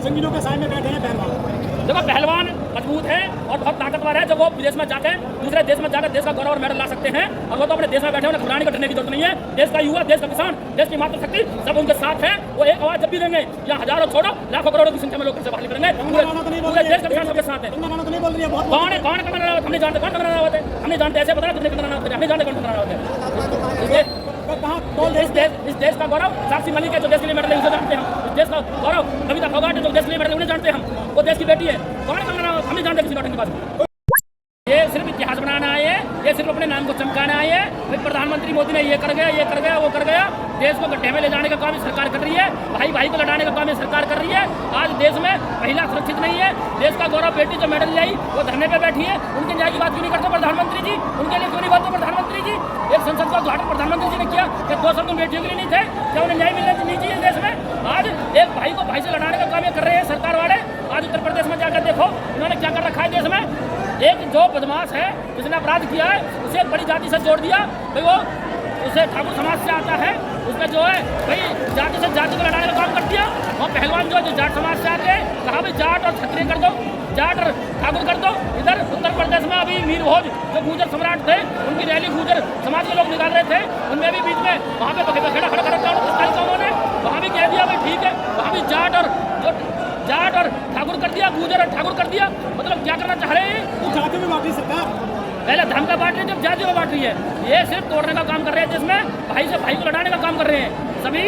जंगलों के साए में बैठे हैं पहलवान। देखो पहलवान मजबूत है और बहुत ताकतवर है, जब वो विदेश में जाकर दूसरे देश में जाकर देश का गौरव और मेडल ला सकते हैं, और वो तो अपने देश में बैठे, उन्हें घबराने को डरने की जरूरत नहीं है। देश का युवा, देश का किसान, देश की मातृशक्ति सब उनके साथ है। वो एक आवाज जब भी देंगे, यहाँ हजारों छोड़ो लाखों करोड़ों की संख्या में लोग बाहर करेंगे, पूरे देश का किसान सबके साथ है। कौन है कंगना रनावत? हम नहीं जानते कौन कंगना रनावत है, हम नहीं जानते, ऐसे पता है कंगना रनावत है, हम नहीं जानते कौन कंगना रनावत है। इस देश का गौरव साक्षी मलिक है जो देश के लिए मेडल है, उसे जानते हैं हम। इस देश का गौरव कविता फोगाट है जो देश के लिए मेडल उन्हें जानते हैं हम। वो देश की बेटी है, कौन कंगना रनावत हम नहीं जानते किसी डॉक्टर के पास। ये सिर्फ इतिहास बनाना आए, ये सिर्फ अपने नाम को चमकाना आए। फिर प्रधानमंत्री मोदी ने ये कर गया, ये कर गया, वो कर गया। देश को गड्ढे में ले जाने का काम सरकार कर रही है, भाई भाई को लड़ाने का काम सरकार कर रही है। आज देश में महिला सुरक्षित नहीं है। देश का गौरव बेटी जो मेडल लाई वो धरने पे बैठी है, उनके न्याय की बात क्यों नहीं करते प्रधानमंत्री जी? उनके लिए क्यों नहीं बोलते प्रधानमंत्री जी? एक संसद का उद्घाटन प्रधानमंत्री जी ने किया कि 2 साल उन बेटियों के लिए नहीं थे, क्या उन्हें न्याय मिलना नहीं चाहिए देश में? आज एक भाई को भाई से लड़ाने का काम ये कर रहे हैं सरकार वाले। आज उत्तर प्रदेश में जाकर देखो उन्होंने क्या कर रखा है देश में। एक जो बदमाश है जिसने अपराध किया है उसे एक बड़ी जाति से जोड़ दिया, भाई वो उसे ठाकुर समाज से आता है, उसमें जो है भाई जाति से जाति को लड़ाने का काम कर दिया। और पहलवान जो जाट समाज से आते हैं, कहा भाई जाट और क्षत्रिय कर दो, जाट और ठाकुर कर दो। इधर उत्तर प्रदेश में अभी मीर भोज जो गुर्जर सम्राट थे, उनकी रैली गुर्जर समाज के लोग निकाल रहे थे, उनमें भी बीच में वहाँ पे बखेड़ा खड़ा कर रखा उन्होंने, वहाँ भी कह दिया भाई ठीक है, वहाँ भी जाट और ठाकुर कर दिया, गुर्जर और ठाकुर कर दिया। मतलब क्या करना चाह रहे हैं? जाति में बांट रही सरकार, पहले धर्म का बांट रही है, जब जाति में बांट रही है। ये सिर्फ तोड़ने का काम कर रहे हैं, जिसमें भाई से भाई को लड़ाने का काम कर रहे हैं। सभी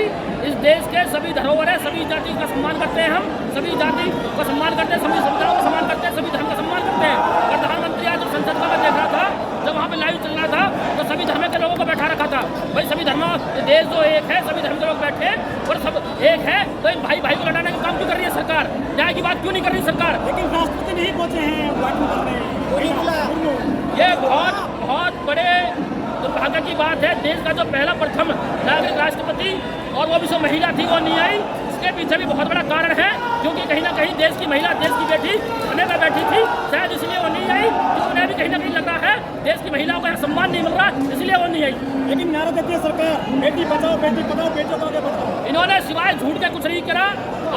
इस देश के सभी धरोहर है, सभी जाति का सम्मान करते हैं हम, सभी जाति का सम्मान करते हैं, सभी समुदायों का सम्मान करते हैं, सभी धर्म का सम्मान करते हैं। प्रधानमंत्री आज जो संसद का मैं देख रहा था, जब वहाँ पे लाइव चल रहा था तो सभी धर्म के लोगों को बैठा रखा था। भाई सभी धर्म, देश जो एक है, सभी धर्म के लोग बैठे और सब एक है, तो इन भाई भाई को लड़ाने का काम क्यों कर रही है सरकार? न्याय की बात क्यों नहीं कर रही सरकार? लेकिन राष्ट्रपति नहीं पहुंचे हैं, ये बहुत बड़े दुर्भाग्य की बात है। देश का जो पहला प्रथम नागरिक राष्ट्रपति और वो भी जो महिला थी वो नहीं आई। इसके पीछे भी बहुत बड़ा कारण है, क्योंकि कहीं ना कहीं देश की महिला, देश की बेटी धरने पर बैठी थी, शायद इसलिए वो नहीं आई। क्योंकि उन्हें भी कहीं ना कहीं लग रहा है देश की महिलाओं का सम्मान नहीं मिल रहा, इसलिए वो नहीं आई। लेकिन नारा देती है सरकार, बेटी बचाओ बेटी पढ़ाओ, बेटियों को आगे बढ़ाओ। इन्होंने सिवाय झूठ के कुछ नहीं करा।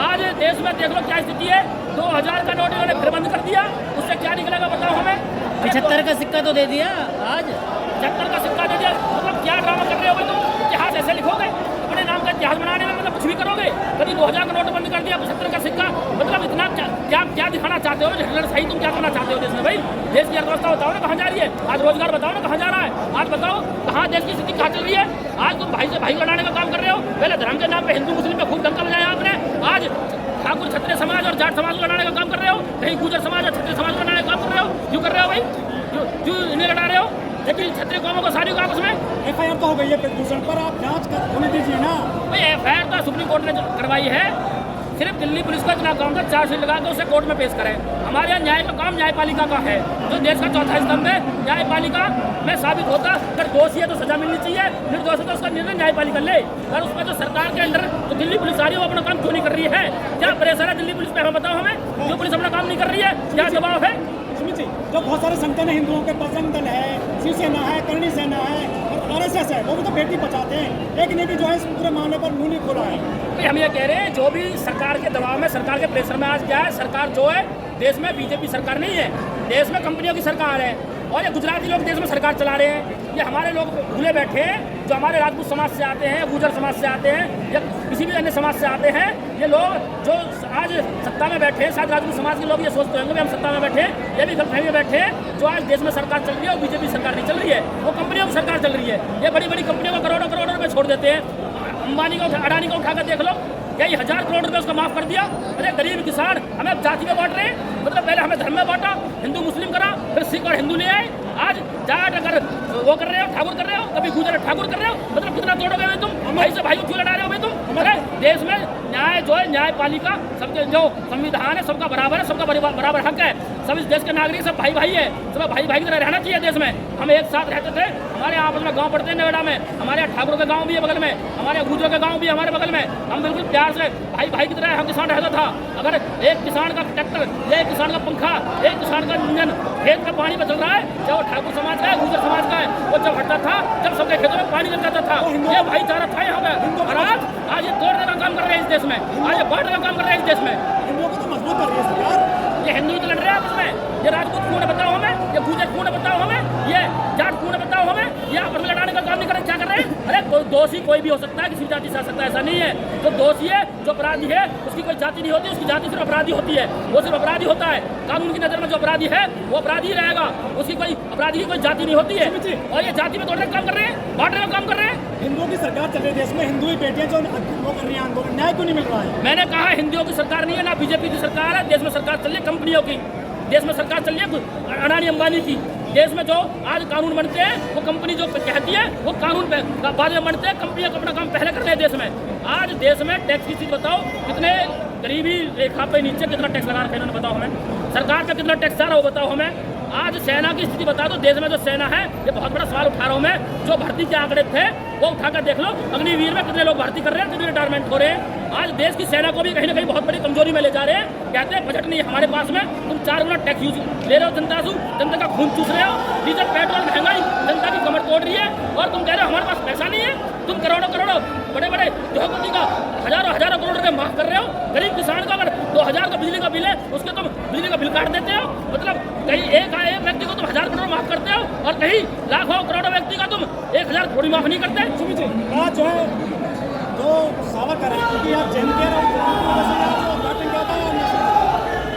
आज देश में देख लो क्या स्थिति है। 2000 का नोट इन्होंने फिर बंद कर दिया, उससे क्या निकलेगा बताओ हमें? 75 का सिक्का तो दे दिया आज, 75 का सिक्का दे दिया। मतलब क्या ड्रामा कर रहे हो भाई तुम? इतिहास ऐसे लिखोगे? अपने नाम का इतिहास बनाने में मतलब कुछ भी करोगे? कभी 2000 का नोट बंद कर दिया, 75 का सिक्का, मतलब इतना क्या दिखाना चाहते हो? हिटलर सही तुम क्या करना चाहते हो देश में? भाई देश की अर्थव्यवस्था बताओ ना कहाँ जा रही है, आज रोजगार बताओ ना कहाँ जा रहा है, आज बताओ कहाँ देश की स्थिति कहाँ चल रही है। आज तुम भाई से भाई लड़ाने का काम कर रहे हो। पहले धर्म के नाम पे हिंदू मुस्लिम पे खूब डंका बजाया आपने, आज ठाकुर क्षत्रिय समाज और जाट समाज को लड़ाने का काम कर रहे हो, कहीं गुर्जर समाज और क्षत्रिय समाज को लड़ाने का काम कर रहे हो। क्यों कर रहे हो भाई? क्यों इन्हें लड़ा रहे हो? लेकिन क्षत्रिय कौमों को सारी को आपस में FIR तो हो गई है प्रदूषण पर, आप जांच होने दीजिए ना। भाई FIR तो सुप्रीम कोर्ट ने करवाई है, सिर्फ दिल्ली पुलिस का इतना काम था चार्जशीट लगा के उसे कोर्ट में पेश करें। हमारे यहाँ न्याय का काम न्यायपालिका का है, जो देश का चौथा स्तंभ है। न्यायपालिका में साबित होता अगर दोषी है तो सजा मिलनी चाहिए, निर्दोष है तो उसका निर्णय न्यायपालिका ले। और उसमें जो सरकार के अंडर जो दिल्ली पुलिस आ रही है वो अपना काम क्यों नहीं कर रही है? क्या प्रेशर है दिल्ली पुलिस पे? हमें बताओ, हमें जो पुलिस अपना काम नहीं कर रही है, क्या जवाब है? जो बहुत सारे संगठन है, हिंदुओं के बजरंग दल है, शिवसेना है, करणी सेना है और RSS है, वो भी तो बेटी बचाते हैं, लेकिन ये भी जो है इस पूरे मामले पर मुंह नहीं खोला है। भाई हम ये कह रहे हैं जो भी सरकार के दबाव में, सरकार के प्रेशर में आज क्या है, सरकार जो है देश में बीजेपी सरकार नहीं है, देश में कंपनियों की सरकार है। और ये गुजराती लोग देश में सरकार चला रहे हैं। ये हमारे लोग भूले बैठे हैं जो हमारे राजपूत समाज से आते हैं, गुर्जर समाज से आते हैं या किसी भी अन्य समाज से आते हैं। ये लोग जो आज सत्ता में बैठे हैं, शायद राजपूत समाज के लोग ये सोचते होंगे हम सत्ता में बैठे हैं, ये भी गलतफहमी में बैठे हैं। जो आज देश में सरकार चल रही है वो बीजेपी सरकार नहीं चल रही है, वो कंपनियों की सरकार चल रही है। ये बड़ी बड़ी कंपनियों को करोड़ों करोड़ों रुपये छोड़ देते हैं। अंबानी को, अडानी को उठाकर देख लो, कई 1000 करोड़ रुपए उसका माफ कर दिया। अरे गरीब किसान हमें जाति में बांट रहे हैं, मतलब पहले हमें धर्म में बांटा, हिंदू मुस्लिम करा, फिर सिख और हिंदू ले आए। आज जाट अगर वो कर रहे हो, ठाकुर कर रहे हो, कभी गुजर ठाकुर कर रहे हो, मतलब कितना तोड़ोगे भाई तुम? भाई से भाई को क्यों लड़ा रहे हो भाई तुम? हमारे देश में न्याय जो है, न्यायपालिका, सबके जो संविधान है सबका बराबर है, सबका बराबर हक है। सब इस देश के नागरिक सब भाई भाई है, सब भाई भाई की तरह रहना चाहिए देश में। हम एक साथ रहते थे, हमारे यहाँ आपस में गाँव पड़ते हैं नोएडा में, हमारे यहाँ ठाकुरों के गाँव भी है बगल में, हमारे यहाँ गुजरों के गाँव भी है हमारे बगल में। हम बिल्कुल प्यार से भाई भाई की तरह हम किसान रहता था। अगर एक किसान का ट्रैक्टर या एक किसान का पंखा, एक किसान का इंजन खेत में पानी में चल रहा है, चाहे वो ठाकुर समाज का है, गुजर समाज का है, वो जब हटता था, जब सबके खेतों में पानी लग जाता था, ये भाईचारा था यहाँ पे। और आज ये तोड़ने का काम कर रहे हैं इस देश में, आज ये बांटने का काम कर रहे हैं इस देश में। कर रही है सरकार? ये हिंदू तो लड़ रहे हैं आपस में, ये राजपूत कौन है बताओ हमें, ये गुजर कौन है बताओ हमें, ये जाट कौन है बताओ हमें, ये आपस में लड़ाने का काम नहीं कर रहे, क्या कर रहे हैं? अरे दोषी कोई भी हो सकता है, किसी जाति से आ सकता है, ऐसा नहीं है। जो दोषी है, जो अपराधी है, उसकी कोई जाति नहीं होती, उसकी जाति सिर्फ अपराधी होती है, वो सिर्फ अपराधी होता है। कानून की नजर में जो अपराधी है वो अपराधी ही रहेगा, उसकी कोई अपराधी की कोई जाति नहीं होती है। और ये जाति में तोड़ने का काम कर रहे हैं, बांटने का काम कर रहे हैं। हिंदुओं की सरकार चल रही है देश में, हिंदू ही बेटियां जो वो कर रही हैं आंदोलन, न्याय क्यों नहीं मिल रहा है? मैंने कहा हिंदुओं की सरकार नहीं है, ना बीजेपी की सरकार है। देश में सरकार चल रही है कंपनियों की, देश में सरकार चल रही है अडानी अंबानी की। देश में जो आज कानून बनते हैं वो कंपनी जो कहती है वो कानून पे बाद में बनते हैं, कंपनियां अपना काम पहले करते हैं देश में। आज देश में टैक्स की चीज बताओ, कितने गरीबी रेखा पे नीचे कितना टैक्स लगा रखा है इन्होंने बताओ हमें, सरकार का कितना टैक्स आ रहा है वो बताओ हमें। आज सेना की स्थिति बता दो, देश में जो सेना है, ये बहुत बड़ा सवाल उठा रहा हूँ मैं। जो भर्ती के आंकड़े थे वो उठाकर देख लो, अग्निवीर में कितने लोग भर्ती कर रहे हैं, कितने रिटायरमेंट हो रहे हैं। आज देश की सेना को भी कहीं ना कहीं बहुत बड़ी कमजोरी में ले जा रहे हैं। कहते हैं बजट नहीं है हमारे पास में, तुम 4 गुना टैक्स यूज ले रहे हो, जनता का खून चूस रहे हो, डीजल पेट्रोल महंगाई जनता की कमर तोड़ रही है, और तुम कह रहे हो हमारे पास पैसा नहीं है। तुम करोड़ों करोड़ों बड़े बड़े उद्योगपति का हजारों हजारों करोड़ रुपए माफ कर रहे हो, गरीब किसान का अगर 2000 का बिजली का बिल है उसके तुम बिजली का बिल काट देते हो। मतलब कहीं एक व्यक्ति को तुम 1000 करोड़ माफ करते हो और कहीं लाखों करोड़ों व्यक्ति का तुम 1000 करोड़ माफ नहीं करते। आज जो है जो सावरकर है, क्योंकि आप जैन कह रहे हो,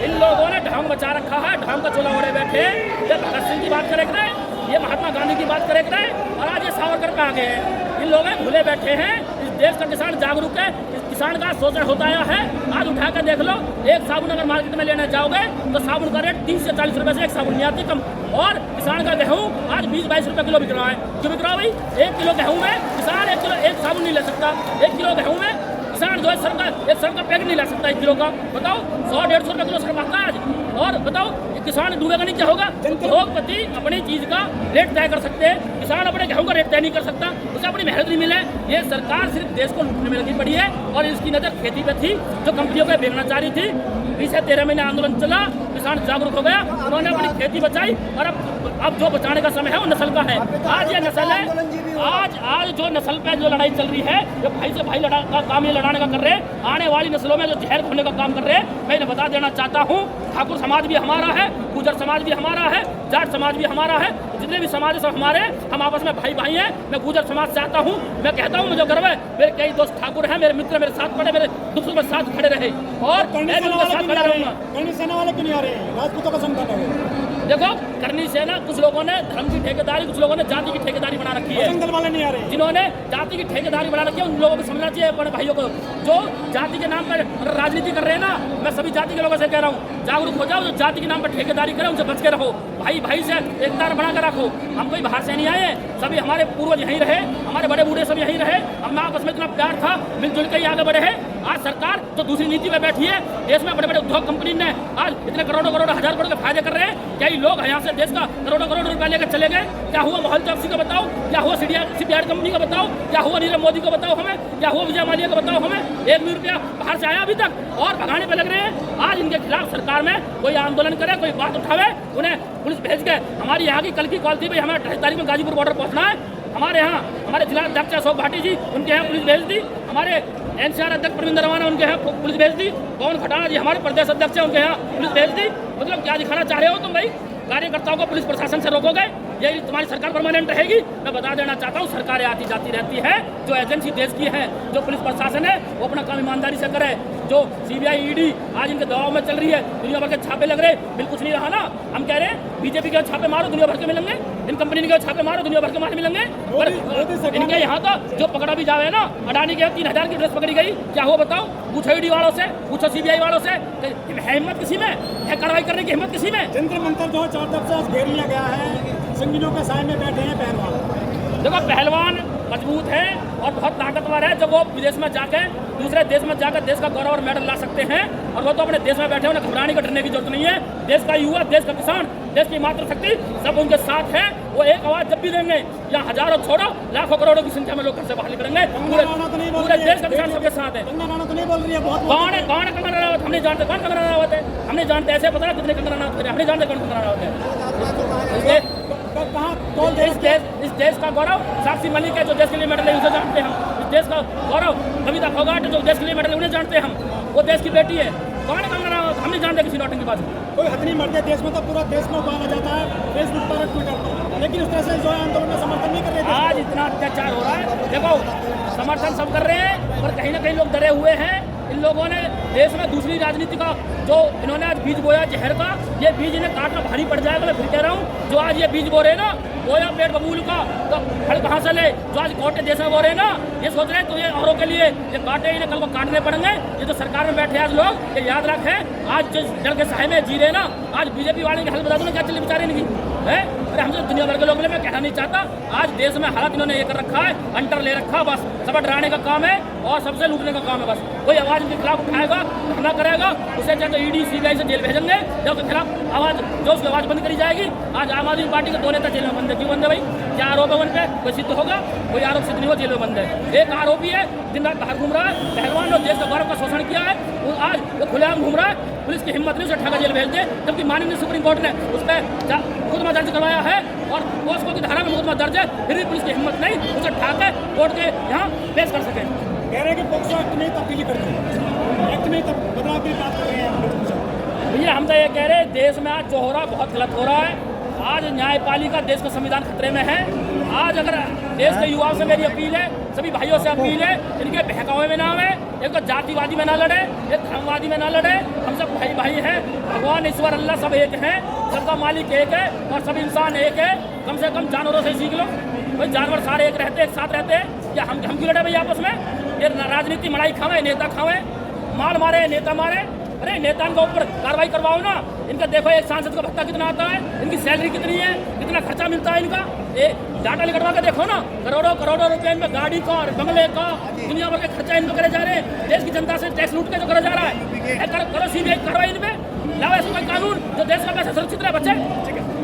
इन लोगों ने ढांग बचा रखा है, ढांग का चोला ओढ़े बैठे। ये भगत सिंह की बात करे रहे, ये महात्मा गांधी की बात करे रहे, और आज ये सावरकर पे आ गए हैं। इन लोग भूले बैठे हैं। इस देश का किसान जागरूक है, इस किसान का शोषण होता आया है। आज उठा कर देख लो, एक साबुन अगर मार्केट में लेने जाओगे तो साबुन का रेट 30 से 40 रुपए से एक साबुन नहीं आती कम। और किसान का गेहूँ आज 20-22 रुपए किलो बिक रहा है। क्यों बिक रहा है भाई? 1 किलो गेहूँ में किसान एक साबुन नहीं ले सकता। 1 किलो गेहूँ में किसान जो है एक सर का पैकेट नहीं ला सकता 1 किलो का। बताओ 100-150 रुपए किलो सर महंगा आज। और बताओ ये किसान डूबेगा नहीं, क्या होगा? उद्योगपति अपनी चीज का रेट तय कर सकते हैं, किसान अपने गेहूं का रेट तय नहीं कर सकता, उसे अपनी मेहनत नहीं मिले। ये सरकार सिर्फ देश को लूटने में लगी पड़ी है, और इसकी नजर खेती पे थी, जो कंपनियों पे बेचना चाह रही थी। 20 से 13 महीने आंदोलन चला, किसान जागरूक हो गया, उन्होंने अपनी खेती बचाई, और अब जो बचाने का समय है वो नस्ल का है। आज ये नस्ल है, आज जो नस्ल पे जो लड़ाई चल रही है, जो भाई से भाई का काम ये लड़ाने का कर रहे हैं, आने वाली नस्लों में जो जहर खोने का काम कर रहे हैं। मैं इन्हें बता देना चाहता हूँ, ठाकुर समाज भी हमारा है, गुजर समाज भी हमारा है, जाट समाज भी हमारा है, जितने भी समाज सब हमारे, हम आपस में भाई भाई हैं। मैं गुजर समाज से आता हूँ, मैं कहता हूँ मुझे गर्व है, मेरे कई दोस्त ठाकुर हैं, मेरे मित्र मेरे साथ खड़े, मेरे दुख में साथ खड़े रहे, और मैं उनके साथ खड़ा रहूंगा। करनी सेना वाले क्यों नहीं आ रहे? राजपूतों का संगठन है। देखो करनी सेना, कुछ लोगों ने धर्म की ठेकेदारी, कुछ लोगों ने जाति की ठेकेदारी बना रखी है। दल वाले नहीं आ रहे। जिन्होंने जाति की ठेकेदारी बना रखी है, उन लोगों को समझना चाहिए, अपने भाइयों को जो जाति के नाम पर राजनीति कर रहे हैं ना। मैं सभी जाति के लोगों से कह रहा हूँ, जागरूक हो जाओ। जो जाति के नाम पर ठेकेदारी करें उनसे बच के रहो, भाई भाई से एकता बना कर रखो। हम कोई बाहर से नहीं आए, सभी हमारे पूर्वज यहीं रहे, हमारे बड़े बूढ़े सब यहीं रहे, हम आपस में इतना प्यार था, मिलजुल के ही आगे बढ़े हैं। आज सरकार जो दूसरी नीति में बैठी है, देश में बड़े बड़े उद्योग कंपनी ने आज इतने करोड़ों करोड़ हजार करोड़ के फायदे कर रहे हैं। क्या ये लोग यहाँ से देश का करोड़ों करोड़ रुपया लेकर चले गए? क्या हुआ मोहल चौकसी का बताओ, क्या हुआ सीपीआर कंपनी का बताओ, क्या हुआ नीरव मोदी को बताओ हमें, क्या हुआ विजय माल्या का बताओ हमें? 1 भी रुपया बाहर से आया अभी तक, और भगाने पे लग रहे हैं। आज इनके खिलाफ सरकार में कोई आंदोलन करे, कोई बात उठावे, उन्हें पुलिस भेज के, हमारी यहाँ की कल की कॉल थी भाई हमें 28 तारीख में गाजीपुर बॉर्डर पहुँचना है, हमारे यहाँ हमारे जिला अध्यक्ष अशोक भाटी जी, उनके यहाँ पुलिस भेज दी, हमारे एनसीआर अध्यक्ष प्रवीण रवाना उनके यहाँ पुलिस भेज दी, पवन खटाना जी हमारे प्रदेश अध्यक्ष हैं, उनके यहाँ पुलिस भेज दी। मतलब क्या दिखाना चाह रहे हो तुम भाई? कार्यकर्ताओं को पुलिस प्रशासन से रोकोगे? यही तुम्हारी सरकार परमानेंट रहेगी? मैं बता देना चाहता हूँ, सरकारें आती जाती रहती है। जो एजेंसी देश की है, जो पुलिस प्रशासन है, वो अपना काम ईमानदारी से करे। जो सीबीआई ईडी आज इनके दबाव में चल रही है, दुनिया भर के छापे लग रहे, बिल कुछ नहीं रहा ना। हम कह रहे हैं बीजेपी के छापे मारो, दुनिया भर के मिलेंगे, इन कंपनी के छापे मारो, दुनिया भर के माल मिलेंगे। पर इनके यहाँ तो जो पकड़ा भी जावे ना, अडानी के 3000 की ड्रेस पकड़ी गई, क्या हुआ बताओ? पूछो ईडी वालों से, पूछो सीबीआई वालों से, हिम्मत किसी में है? कार्रवाई करने की हिम्मत किसी में? जंतर मंतर जो 4 तरफ से घेर लिया गया है, संगीनों के साय में बैठे हैं पहलवान। देखो पहलवान मजबूत है और बहुत ताकतवर है, जब वो विदेश में जाकर दूसरे देश में जाकर देश का गौरव और मेडल ला सकते हैं। और वो तो अपने देश में बैठे, उन्हें घबराने का डरने की जरूरत नहीं है। देश का युवा, देश का किसान, देश की मातृशक्ति सब उनके साथ है। वो एक आवाज जब भी देंगे, या हजारों छोड़ो लाखों करोड़ों की संख्या में लोग घर से बाहर निकलेंगे। पूरे देश का किसान सबके साथ है। कौन है कंगना रनावत? हम नहीं जानते कौन कंगना रनावत है, हम नहीं जानते। ऐसे पता है कितने कंगना रनावत है, हम नहीं जानते कौन कंगना रनावत है। इस देश का गौरव साक्षी मलिक है, जो देश के लिए मेडल है, उसे जानते हैं हम। इस देश का गौरव कविता फोगाट, जो देश के लिए मेडल है, उन्हें जानते हैं हम। वो देश की बेटी है। कौन कंगना रनावत? हम नहीं जानते किसी नौटंकी बात कोई हद नहीं मरते देश में, तो पूरा देश में उबाला जाता है फेसबुक पर, ट्विटर पर, लेकिन इस तरह से जो है आंदोलन में समर्थन नहीं कर रहे थे। आज इतना अत्याचार हो रहा है, देखो समर्थन सब कर रहे हैं, पर कहीं ना कहीं लोग डरे हुए हैं। इन लोगों ने देश में दूसरी राजनीति का जो इन्होंने आज बीज बोया जहर का, ये बीज इन्हें काटना भारी पड़ जाएगा। मैं फिर कह रहा हूँ, जो आज ये बीज बो रहे हैं ना, बोया पेट बबूल का, तो फल कहाँ से ले? जो आज कोटे देश में बो रहे हैं ना, ये सोच रहे हैं तो ये औरों के लिए ये काटे, इन्हें कल को काटने पड़ेंगे। ये तो सरकार में बैठे आज लोग, ये याद रखें। आज जिस जल के सहाय में जी रहे ना, आज बीजेपी वाले के हाल बता दो ना क्या चले बेचारे इनकी है। अरे हमसे दुनिया भर के लोग, मैं कहना नहीं चाहता, आज देश में हालत इन्होंने ये कर रखा है, अंटर ले रखा, बस सब डराने का काम है और सबसे लूटने का काम है। बस कोई आवाज़ इनके खिलाफ उठाएगा, धरना करेगा, उसे चाहे तो ईडी सीबीआई से जेल भेजेंगे, या उसके खिलाफ आवाज़ जो उसकी आवाज़ बंद करी जाएगी। आज आम आदमी पार्टी के 2 नेता जेल में बंद है। क्यों बंद है भाई? क्या आरोप है उन पे? कोई सिद्ध होगा? कोई आरोप सिद्ध नहीं हो, जेल में बंद है। एक आरोपी है, दिन रात बाहर घूम रहा है, पहलवान और देश का गौरव का शोषण किया है, वो आज वो खुलेआम घूम रहा है। पुलिस की हिम्मत नहीं उसे ठगा जेल भेज दे, जबकि माननीय सुप्रीम कोर्ट ने उस पर मुकदमा दर्ज करवाया है और पोस्को की धारा में मुकदमा दर्ज है, फिर भी पुलिस की हिम्मत नहीं उसे उठा के कोर्ट के यहाँ पेश कर सके। कह रहे हैं कि पोक्सो एक्ट में तब्दीली कर दी, एक्ट में तब बदलाव की बात कर रहे हैं। भैया हम तो ये कह रहे हैं, देश में आज जो हो रहा है बहुत गलत हो रहा है। आज न्यायपालिका, देश का संविधान खतरे में है। आज अगर देश के युवाओं से मेरी अपील है, सभी भाइयों से अपील है, इनके बहकावे में ना आवे, एक तो जातिवादी में ना लड़े, एक धर्मवादी में ना लड़े। हम सब भाई भाई हैं, भगवान ईश्वर अल्लाह सब एक हैं, सबका मालिक एक है और सब इंसान एक है। कम से कम जानवरों से सीख लो भाई, जानवर सारे एक रहते, एक साथ रहते हैं। या हम क्यों लड़े भाई आपस में? ये राजनीति मड़ाई खावे, नेता खावे, माल मारे, नेता मारे। अरे नेता के ऊपर कार्रवाई करवाओ ना। इनका देखो एक सांसद का भत्ता कितना आता है, इनकी सैलरी कितनी है, कितना खर्चा मिलता है इनका, ये डाटा निकलवा के देखो ना। करोड़ों करोड़ों रुपए इनमें गाड़ी का और बंगले का, दुनिया भर के खर्चा इन पे करे जा रहे हैं। देश की जनता से टैक्स लूट के जो करा जा रहा है, करो सीबीआई कार्रवाई इन पे, लाओ ऐसा कोई कानून जो देश का पैसा सुरक्षित रहे बच्चे। ठीक है।